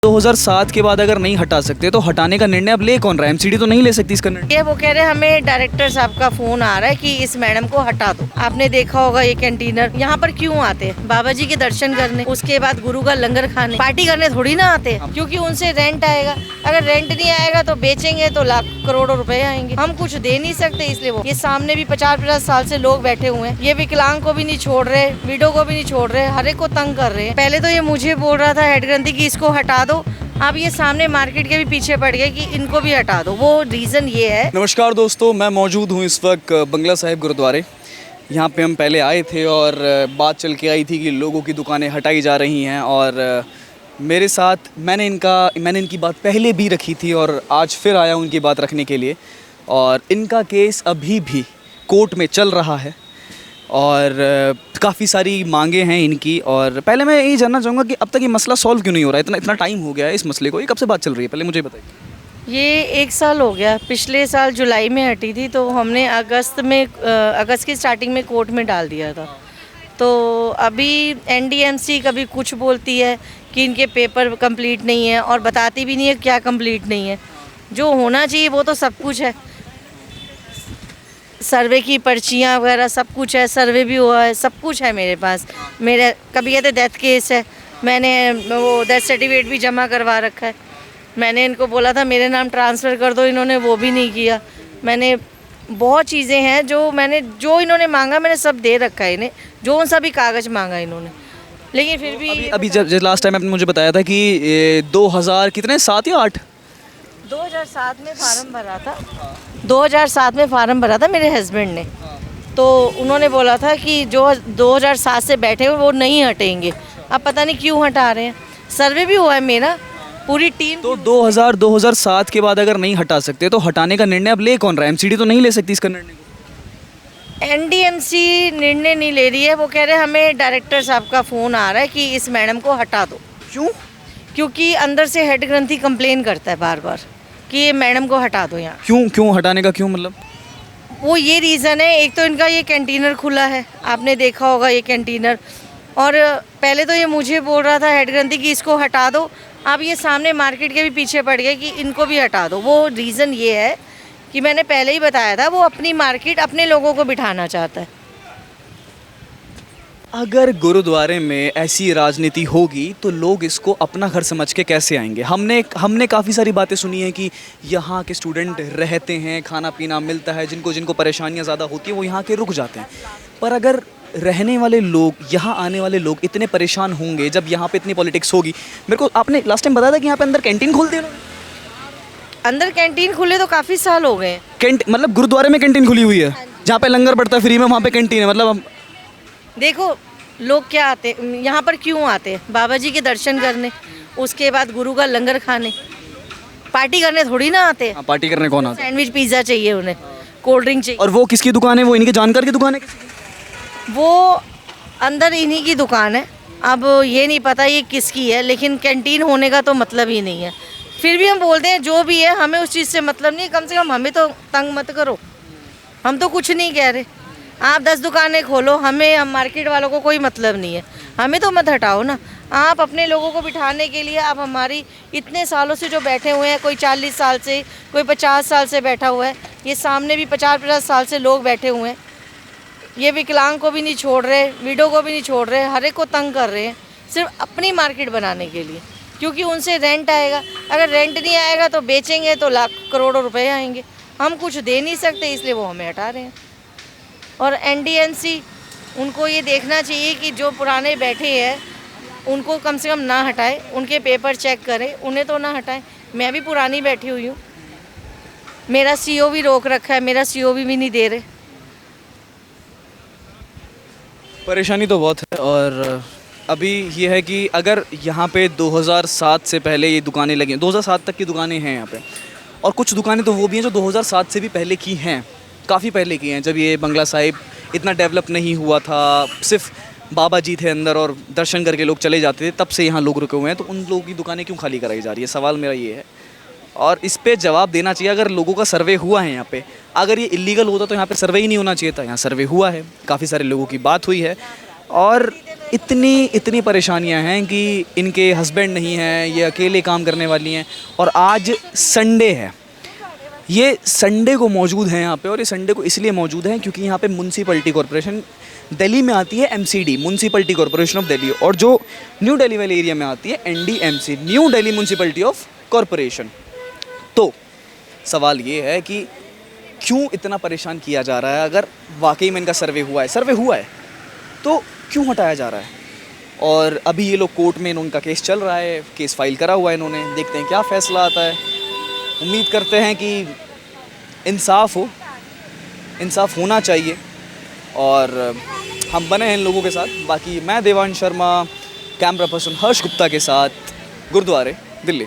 2007 के बाद अगर नहीं हटा सकते तो हटाने का निर्णय अब ले कौन रहा है? एमसीडी तो नहीं ले सकती इसका निर्णय। ये वो कह रहे हैं हमें डायरेक्टर साहब का फोन आ रहा है कि इस मैडम को हटा दो। आपने देखा होगा ये कैंटीनर यहाँ पर क्यों आते हैं? बाबा जी के दर्शन करने, उसके बाद गुरु का लंगर खाने, पार्टी करने थोड़ी ना आते हैं, क्योंकि उनसे रेंट आएगा। अगर रेंट नहीं आएगा तो बेचेंगे तो लाख करोड़ों रुपए आएंगे। हम कुछ दे नहीं सकते, इसलिए वो ये सामने भी 50-50 साल से लोग बैठे हुए हैं। ये विकलांग को भी नहीं छोड़ रहे, विडो को भी नहीं छोड़ रहे, हर एक को तंग कर रहे हैं। पहले तो ये मुझे बोल रहा था हेड ग्रंथी की इसको हटा दो, अब ये सामने मार्केट के भी पीछे पड़ गए कि इनको भी हटा दो। वो रीज़न ये है। नमस्कार दोस्तों, मैं मौजूद हूँ इस वक्त बंगला साहिब गुरुद्वारे। यहाँ पे हम पहले आए थे और बात चल के आई थी कि लोगों की दुकानें हटाई जा रही हैं और मेरे साथ मैंने इनकी बात पहले भी रखी थी और आज फिर आया हूँ उनकी बात रखने के लिए। और इनका केस अभी भी कोर्ट में चल रहा है और काफ़ी सारी मांगे हैं इनकी। और पहले मैं यही जानना चाहूँगा कि अब तक ये मसला सॉल्व क्यों नहीं हो रहा है? इतना टाइम हो गया है इस मसले को, ये कब से बात चल रही है? पहले मुझे बताइए। ये 1 साल हो गया, पिछले साल जुलाई में हटी थी, तो हमने अगस्त की स्टार्टिंग में कोर्ट में डाल दिया था। तो अभी एनडीएमसी कभी कुछ बोलती है कि इनके पेपर कंप्लीट नहीं है और बताती भी नहीं है क्या कंप्लीट नहीं है। जो होना चाहिए वो तो सब कुछ है, सर्वे की पर्चियाँ वगैरह सब कुछ है, सर्वे भी हुआ है, सब कुछ है मेरे पास। मेरे कभी कहते डेथ केस है, मैंने वो डेथ सर्टिफिकेट भी जमा करवा रखा है। मैंने इनको बोला था मेरे नाम ट्रांसफ़र कर दो, इन्होंने वो भी नहीं किया। मैंने बहुत चीज़ें हैं जो इन्होंने मांगा मैंने सब दे रखा है इन्हें, जो सा भी कागज़ मांगा इन्होंने। लेकिन फिर भी अभी जब लास्ट टाइम आपने मुझे बताया था कि 2000 कितने 7 या 8 2007 में फार्म भरा था। 2007 में फार्म भरा था मेरे हस्बैंड ने, तो उन्होंने बोला था कि जो 2007 से बैठे हुए वो नहीं हटेंगे। अब पता नहीं क्यों हटा रहे हैं। सर्वे भी हुआ है मेरा, पूरी टीम। तो 2007 के बाद अगर नहीं हटा सकते तो हटाने का निर्णय अब ले कौन रहा है? एमसीडी तो नहीं ले सकती इसका निर्णय। एनडीएमसी निर्णय नहीं ले रही है। वो कह रहे हैं हमें डायरेक्टर साहब का फ़ोन आ रहा है कि इस मैडम को हटा दो। क्यों? क्योंकि अंदर से हेड ग्रंथी कंप्लेन करता है बार बार कि ये मैडम को हटा दो यहाँ। क्यों हटाने का क्यों मतलब? वो ये रीज़न है, एक तो इनका ये कैंटीनर खुला है, आपने देखा होगा ये कैंटीनर। और पहले तो ये मुझे बोल रहा था हेड ग्रंथी कि इसको हटा दो, अब ये सामने मार्केट के भी पीछे पड़ गए कि इनको भी हटा दो। वो रीज़न ये है कि मैंने पहले ही बताया था, वो अपनी मार्केट अपने लोगों को बिठाना चाहता है। अगर गुरुद्वारे में ऐसी राजनीति होगी तो लोग इसको अपना घर समझ के कैसे आएंगे? हमने काफ़ी सारी बातें सुनी हैं कि यहाँ के स्टूडेंट रहते हैं, खाना पीना मिलता है, जिनको परेशानियाँ ज़्यादा होती हैं वो यहाँ के रुक जाते हैं। पर अगर रहने वाले लोग, यहाँ आने वाले लोग इतने परेशान होंगे जब यहाँ पे इतनी पॉलिटिक्स होगी। मेरे को आपने लास्ट टाइम बताया था कि यहाँ पे अंदर कैंटीन खोल दिया। अंदर कैंटीन खुले तो काफ़ी साल हो गए। मतलब गुरुद्वारे में कैंटीन खुली हुई है जहाँ पे लंगर पड़ता है फ्री में, वहाँ पे कैंटीन है। मतलब देखो लोग क्या आते यहाँ पर क्यों आते हैं? बाबा जी के दर्शन करने, उसके बाद गुरु का लंगर खाने, पार्टी करने थोड़ी ना आते हैं। पार्टी करने कौन आता है? सैंडविच पिज़्ज़ा चाहिए उन्हें, कोल्ड ड्रिंक चाहिए। और वो किसकी दुकान है? वो इनके जानकार की दुकान है किसी की? वो अंदर इन्हीं की दुकान है। अब ये नहीं पता ये किसकी है, लेकिन कैंटीन होने का तो मतलब ही नहीं है। फिर भी हम बोलते हैं जो भी है हमें उस चीज़ से मतलब नहीं है, कम से कम हमें तो तंग मत करो। हम तो कुछ नहीं कह रहे, आप 10 दुकानें खोलो, हम मार्केट वालों को कोई मतलब नहीं है, हमें तो मत हटाओ ना। आप अपने लोगों को बिठाने के लिए आप हमारी इतने सालों से जो बैठे हुए हैं, कोई 40 साल से, कोई 50 साल से बैठा हुआ है, ये सामने भी 50-50 साल से लोग बैठे हुए हैं। ये विकलांग को भी नहीं छोड़ रहे, विडो को भी नहीं छोड़ रहे, हर एक को तंग कर रहे हैं, सिर्फ अपनी मार्केट बनाने के लिए, क्योंकि उनसे रेंट आएगा। अगर रेंट नहीं आएगा तो बेचेंगे तो लाख करोड़ों रुपए आएंगे। हम कुछ दे नहीं सकते, इसलिए वो हमें हटा रहे हैं। और एनडीएमसी उनको ये देखना चाहिए कि जो पुराने बैठे हैं उनको कम से कम ना हटाए, उनके पेपर चेक करें, उन्हें तो ना हटाएं। मैं भी पुरानी बैठी हुई हूँ, मेरा सीओ भी रोक रखा है, मेरा सीओ भी नहीं दे रहे। परेशानी तो बहुत है। और अभी ये है कि अगर यहाँ पे 2007 से पहले ये दुकानें लगी, 2007 तक की दुकानें हैं यहाँ पे, और कुछ दुकानें तो वो भी हैं जो 2007 से भी पहले की हैं, काफ़ी पहले की हैं, जब ये बंगला साहिब इतना डेवलप नहीं हुआ था, सिर्फ बाबा जी थे अंदर और दर्शन करके लोग चले जाते थे, तब से यहाँ लोग रुके हुए हैं। तो उन लोगों की दुकानें क्यों खाली कराई जा रही है? सवाल मेरा ये है और इस पे जवाब देना चाहिए। अगर लोगों का सर्वे हुआ है यहाँ पे, अगर ये इलीगल होता तो यहाँ पे सर्वे ही नहीं होना चाहिए था। यहाँ सर्वे हुआ है, काफ़ी सारे लोगों की बात हुई है और इतनी परेशानियां हैं कि इनके हस्बैंड नहीं हैं, ये अकेले काम करने वाली हैं। और आज संडे है, ये संडे को मौजूद हैं यहाँ पे, और ये संडे को इसलिए मौजूद हैं क्योंकि यहाँ पे म्यूनसिपलिटी कॉरपोरेशन दिल्ली में आती है, MCD municipality corporation of Delhi, और जो न्यू दिल्ली वाले एरिया में आती है NDMC new Delhi municipality of corporation. तो सवाल ये है कि क्यों इतना परेशान किया जा रहा है? अगर वाकई में इनका सर्वे हुआ है तो क्यों हटाया जा रहा है? और अभी ये लोग कोर्ट में उनका केस चल रहा है, केस फाइल करा हुआ है इन्होंने, देखते हैं क्या फ़ैसला आता है। उम्मीद करते हैं कि इंसाफ होना चाहिए, और हम बने हैं इन लोगों के साथ। बाकी मैं देवांश शर्मा, कैमरा पर्सन हर्ष गुप्ता के साथ, गुरुद्वारे दिल्ली।